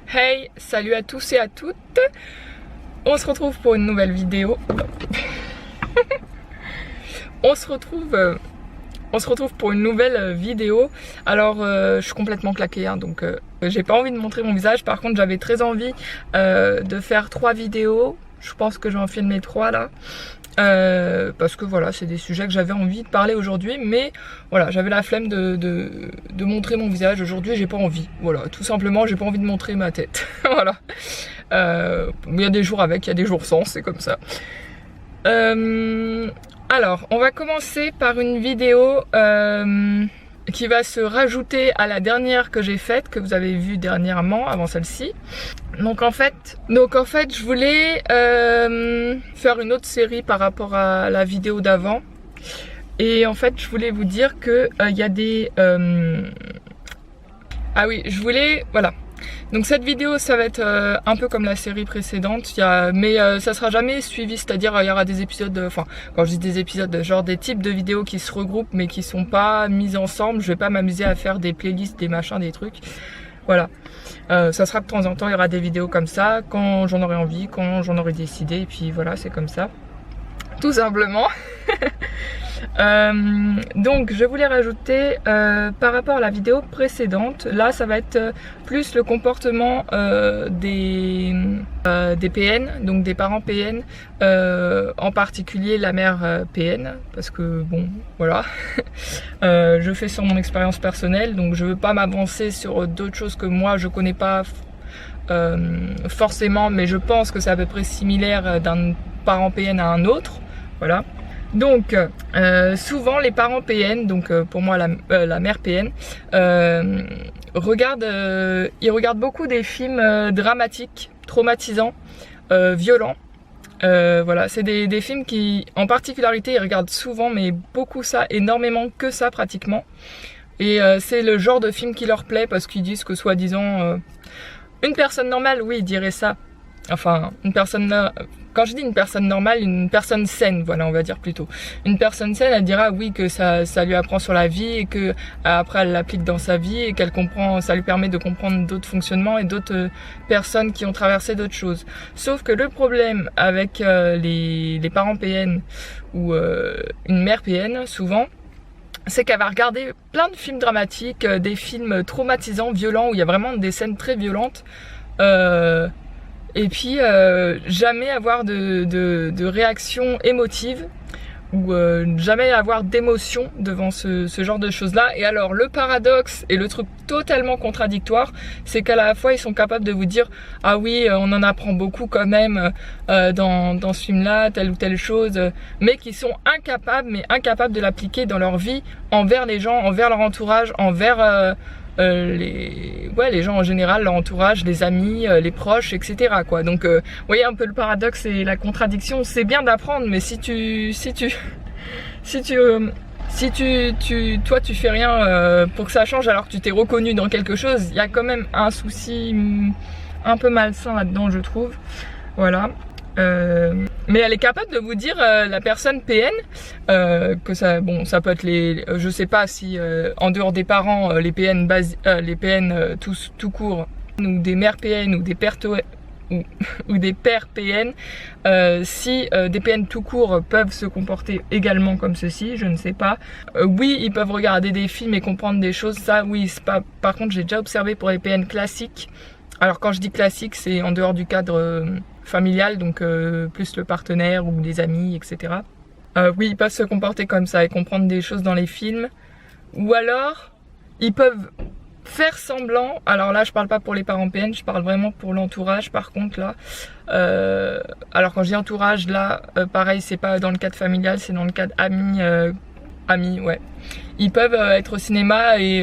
Hey, salut à tous et à toutes. On se retrouve pour une nouvelle vidéo. On se retrouve pour une nouvelle vidéo. Alors je suis complètement claquée hein, donc j'ai pas envie de montrer mon visage. Par contre j'avais très envie de faire 3 vidéos. Je pense que je vais en filmer 3 là. Parce que voilà, c'est des sujets que j'avais envie de parler aujourd'hui, mais voilà, j'avais la flemme de montrer mon visage aujourd'hui, j'ai pas envie, voilà, tout simplement, j'ai pas envie de montrer ma tête, voilà. Il y a des jours avec, il y a des jours sans, c'est comme ça. Alors, on va commencer par une vidéo qui va se rajouter à la dernière que j'ai faite, que vous avez vue dernièrement, avant celle-ci. Donc en fait, je voulais faire une autre série par rapport à la vidéo d'avant. Et en fait, je voulais vous dire que il y a des... Ah oui, voilà. Donc cette vidéo, ça va être un peu comme la série précédente, mais ça sera jamais suivi, c'est-à-dire il y aura des épisodes, enfin quand je dis des épisodes, genre des types de vidéos qui se regroupent mais qui sont pas mises ensemble. Je vais pas m'amuser à faire des playlists, des machins, des trucs. Voilà. Ça sera de temps en temps, il y aura des vidéos comme ça, quand j'en aurai envie, quand j'en aurai décidé, et puis voilà, c'est comme ça. Tout simplement. Donc je voulais rajouter par rapport à la vidéo précédente, là ça va être plus le comportement des PN, donc des parents PN, en particulier la mère PN, parce que bon voilà, je fais sur mon expérience personnelle, donc je veux pas m'avancer sur d'autres choses que moi je connais pas forcément, mais je pense que c'est à peu près similaire d'un parent PN à un autre, voilà. Donc souvent les parents PN, donc pour moi la mère PN, ils regardent beaucoup des films dramatiques, traumatisants, violents. Voilà, c'est des films qui, en particularité, ils regardent souvent, mais beaucoup ça, énormément que ça pratiquement. Et c'est le genre de film qui leur plaît parce qu'ils disent que soi-disant une personne normale, oui, dirait ça. Enfin, une personne... Quand je dis une personne normale, une personne saine, voilà, on va dire plutôt. Une personne saine, elle dira oui que ça lui apprend sur la vie et que après elle l'applique dans sa vie et qu'elle comprend, ça lui permet de comprendre d'autres fonctionnements et d'autres personnes qui ont traversé d'autres choses. Sauf que le problème avec les parents PN ou une mère PN, souvent, c'est qu'elle va regarder plein de films dramatiques, des films traumatisants, violents, où il y a vraiment des scènes très violentes. Et puis jamais avoir de réaction émotive ou jamais avoir d'émotion devant ce genre de choses là. Et alors le paradoxe et le truc totalement contradictoire, c'est qu'à la fois ils sont capables de vous dire ah oui on en apprend beaucoup quand même dans ce film là, telle ou telle chose, mais qui sont incapables de l'appliquer dans leur vie envers les gens, envers leur entourage, envers les gens en général, leur entourage, les amis, les proches, etc. quoi. Donc vous voyez un peu le paradoxe et la contradiction. C'est bien d'apprendre, mais si toi tu fais rien pour que ça change alors que tu t'es reconnu dans quelque chose, il y a quand même un souci un peu malsain là-dedans, je trouve. Voilà. Mais elle est capable de vous dire, la personne PN, que ça, bon, ça peut être je sais pas si en dehors des parents, les PN tout court, ou des mères PN ou des pères ou des pères PN, si des PN tout court peuvent se comporter également comme ceci, je ne sais pas. Oui, ils peuvent regarder des films et comprendre des choses, ça oui, c'est pas. Par contre, j'ai déjà observé pour les PN classiques. Alors quand je dis classique, c'est en dehors du cadre familial, donc plus le partenaire ou les amis, etc. Oui, ils peuvent se comporter comme ça et comprendre des choses dans les films. Ou alors, ils peuvent faire semblant, alors là je parle pas pour les parents PN, je parle vraiment pour l'entourage par contre là. Alors quand je dis entourage là, pareil, c'est pas dans le cadre familial, c'est dans le cadre amis, ouais. Ils peuvent être au cinéma et...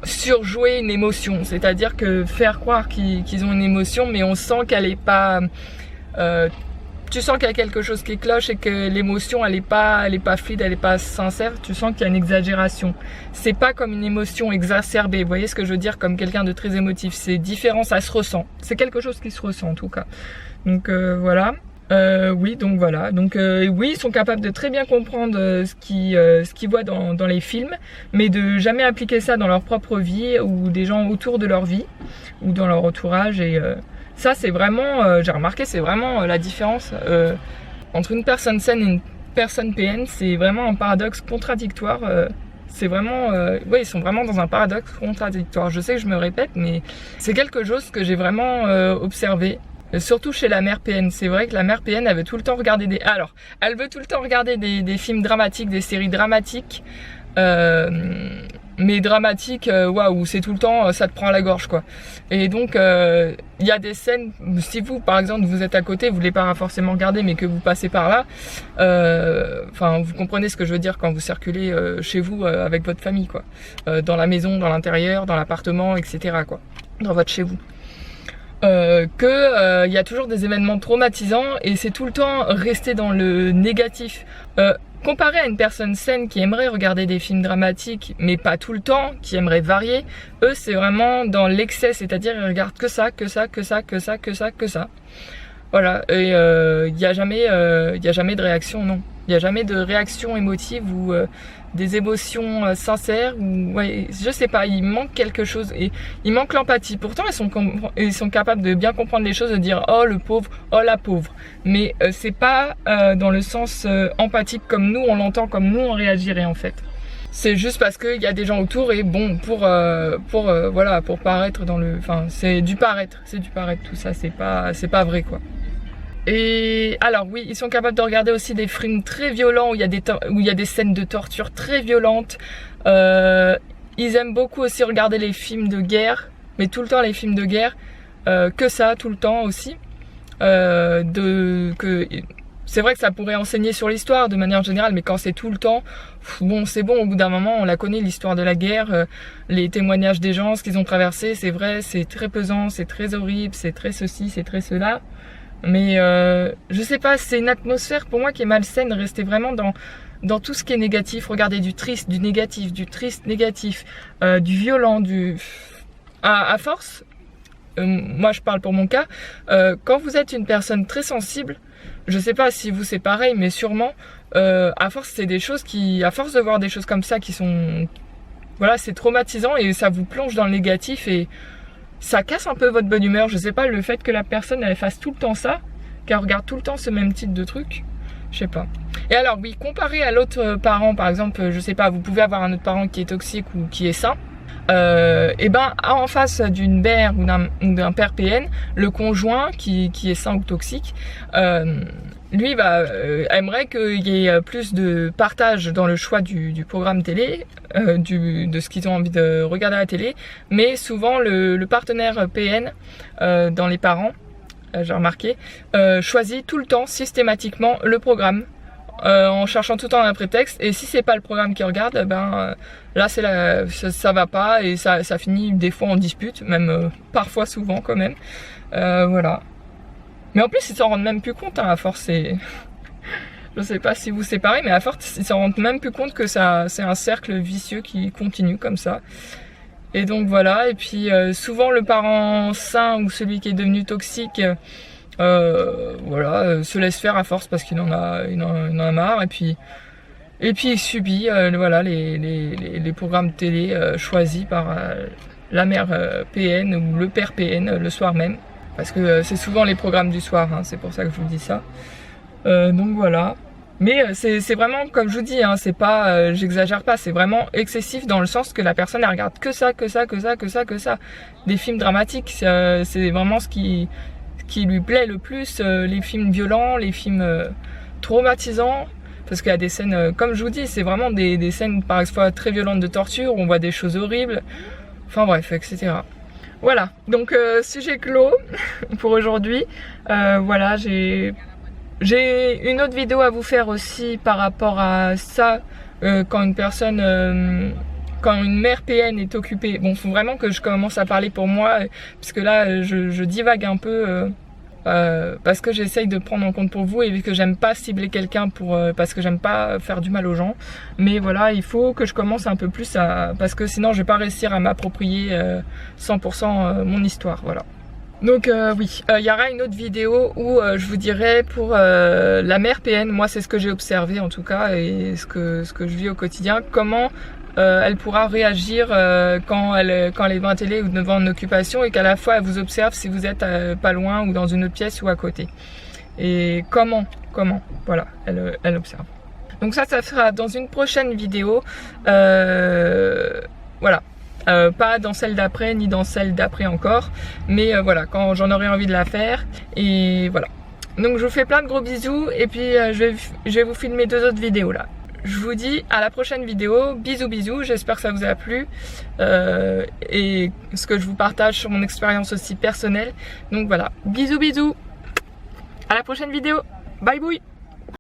surjouer une émotion, c'est-à-dire que faire croire qu'ils ont une émotion, mais on sent qu'elle est pas tu sens qu'il y a quelque chose qui cloche et que l'émotion elle est pas fluide, elle est pas sincère, tu sens qu'il y a une exagération. C'est pas comme une émotion exacerbée, vous voyez ce que je veux dire, comme quelqu'un de très émotif, c'est différent, ça se ressent, c'est quelque chose qui se ressent en tout cas. Donc voilà. Oui, donc voilà. Donc oui, ils sont capables de très bien comprendre ce qu'ils voient dans les films, mais de jamais appliquer ça dans leur propre vie ou des gens autour de leur vie ou dans leur entourage. Et ça, c'est vraiment, j'ai remarqué, c'est vraiment la différence entre une personne saine et une personne PN. C'est vraiment un paradoxe contradictoire. C'est vraiment, ouais, ils sont vraiment dans un paradoxe contradictoire. Je sais que je me répète, mais c'est quelque chose que j'ai vraiment observé. Surtout chez la mère PN, c'est vrai que la mère PN, elle veut tout le temps regarder elle veut tout le temps regarder des films dramatiques, des séries dramatiques, mais dramatiques, waouh, c'est tout le temps, ça te prend à la gorge, quoi. Et donc, il y a des scènes, si vous, par exemple, vous êtes à côté, vous voulez pas forcément regarder, mais que vous passez par là, enfin, vous comprenez ce que je veux dire quand vous circulez chez vous avec votre famille, quoi. Dans la maison, dans l'intérieur, dans l'appartement, etc., quoi. Dans votre chez vous. Il y a toujours des événements traumatisants et c'est tout le temps rester dans le négatif. Comparé à une personne saine qui aimerait regarder des films dramatiques, mais pas tout le temps, qui aimerait varier, eux c'est vraiment dans l'excès, c'est-à-dire ils regardent que ça, que ça, que ça, que ça, que ça, que ça. Voilà, et il n'y a jamais de réaction, non. Il n'y a jamais de réaction émotive ou des émotions sincères ou ouais, je sais pas, il manque quelque chose et il manque l'empathie. Pourtant ils sont capables de bien comprendre les choses, de dire oh le pauvre, oh la pauvre. Mais c'est pas dans le sens empathique comme nous on l'entend, comme nous on réagirait en fait. C'est juste parce qu'il y a des gens autour et bon voilà, pour paraître dans le, enfin c'est du paraître tout ça, c'est pas vrai quoi. Et alors oui, ils sont capables de regarder aussi des films très violents où il y a des scènes de torture très violentes. Ils aiment beaucoup aussi regarder les films de guerre, mais tout le temps les films de guerre, que ça, tout le temps aussi. C'est vrai que ça pourrait enseigner sur l'histoire de manière générale, mais quand c'est tout le temps, bon c'est bon, au bout d'un moment on la connaît l'histoire de la guerre, les témoignages des gens, ce qu'ils ont traversé, c'est vrai, c'est très pesant, c'est très horrible, c'est très ceci, c'est très cela. Mais je sais pas, c'est une atmosphère pour moi qui est malsaine, rester vraiment dans tout ce qui est négatif, regarder du triste, du négatif, du triste, négatif, du violent, à force, moi je parle pour mon cas, quand vous êtes une personne très sensible, je sais pas si vous c'est pareil, mais sûrement, à force c'est des choses à force de voir des choses comme ça qui sont, voilà, c'est traumatisant et ça vous plonge dans le négatif et ça casse un peu votre bonne humeur. Je sais pas, le fait que la personne elle fasse tout le temps ça, qu'elle regarde tout le temps ce même type de truc, je sais pas. Et alors oui, comparé à l'autre parent, par exemple, je sais pas, vous pouvez avoir un autre parent qui est toxique ou qui est sain, et ben en face d'une mère ou d'un père PN, le conjoint qui est sain ou toxique, lui aimerait qu'il y ait plus de partage dans le choix du programme télé, de ce qu'ils ont envie de regarder à la télé, mais souvent le partenaire PN dans les parents, j'ai remarqué, choisit tout le temps systématiquement le programme en cherchant tout le temps un prétexte, et si c'est pas le programme qu'il regarde, là ça va pas et ça finit des fois en dispute, même parfois souvent quand même, voilà. Mais en plus ils s'en rendent même plus compte, hein, à force je sais pas si vous séparez, mais à force ils s'en rendent même plus compte que c'est un cercle vicieux qui continue comme ça. Et donc voilà, et puis souvent le parent sain ou celui qui est devenu toxique, voilà, se laisse faire à force parce qu'il en a marre, et puis il subit voilà, les programmes télé choisis par la mère PN ou le père PN le soir même. Parce que c'est souvent les programmes du soir, hein, c'est pour ça que je vous dis ça. Donc voilà. Mais c'est vraiment, comme je vous dis, hein, c'est pas, j'exagère pas, c'est vraiment excessif dans le sens que la personne elle regarde que ça. Des films dramatiques, c'est vraiment ce qui lui plaît le plus, les films violents, les films traumatisants. Parce qu'il y a des scènes, comme je vous dis, c'est vraiment des scènes parfois très violentes de torture, où on voit des choses horribles. Enfin bref, etc. Voilà, donc sujet clos pour aujourd'hui. Voilà, j'ai une autre vidéo à vous faire aussi par rapport à ça, quand une mère PN est occupée. Bon, faut vraiment que je commence à parler pour moi, puisque là je divague un peu, parce que j'essaye de prendre en compte pour vous et que j'aime pas cibler quelqu'un parce que j'aime pas faire du mal aux gens. Mais voilà, il faut que je commence un peu plus parce que sinon je vais pas réussir à m'approprier 100% mon histoire, voilà. Donc oui, il y aura une autre vidéo où je vous dirai pour la mère PN, moi c'est ce que j'ai observé en tout cas et ce que je vis au quotidien, comment elle pourra réagir quand elle est devant la télé ou devant une occupation et qu'à la fois elle vous observe si vous êtes pas loin ou dans une autre pièce ou à côté. Et comment, voilà, elle observe. Donc ça sera dans une prochaine vidéo, voilà. Pas dans celle d'après ni dans celle d'après encore, mais voilà, quand j'en aurai envie de la faire. Et voilà, donc je vous fais plein de gros bisous et puis je vais vous filmer 2 autres vidéos là. Je vous dis à la prochaine vidéo, bisous, j'espère que ça vous a plu et ce que je vous partage sur mon expérience aussi personnelle. Donc voilà, bisous, à la prochaine vidéo, bye bye.